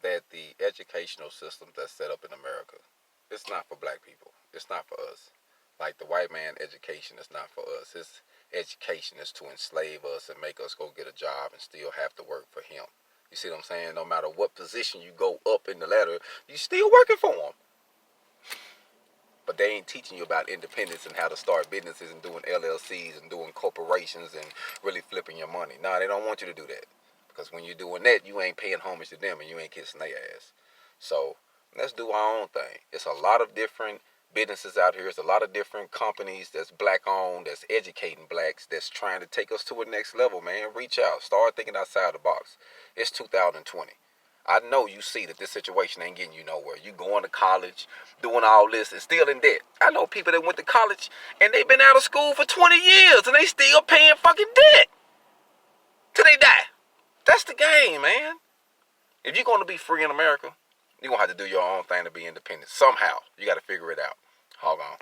that the educational system that's set up in America, it's not for black people. It's not for us. Like the white man education is not for us. His education is to enslave us and make us go get a job and still have to work for him. You see what I'm saying? No matter what position you go up in the ladder, you still working for him. But they ain't teaching you about independence and how to start businesses and doing LLCs and doing corporations and really flipping your money. Nah, they don't want you to do that. Because when you're doing that, you ain't paying homage to them and you ain't kissing their ass. So let's do our own thing. It's a lot of different businesses out here. It's a lot of different companies that's black owned, that's educating blacks, that's trying to take us to a next level, man. Reach out. Start thinking outside the box. It's 2020. I know you see that this situation ain't getting you nowhere. You going to college, doing all this, and still in debt. I know people that went to college and they've been out of school for 20 years and they still paying fucking debt till they die. That's the game, man. If you're going to be free in America, you're going to have to do your own thing to be independent. Somehow. You got to figure it out. Hold on.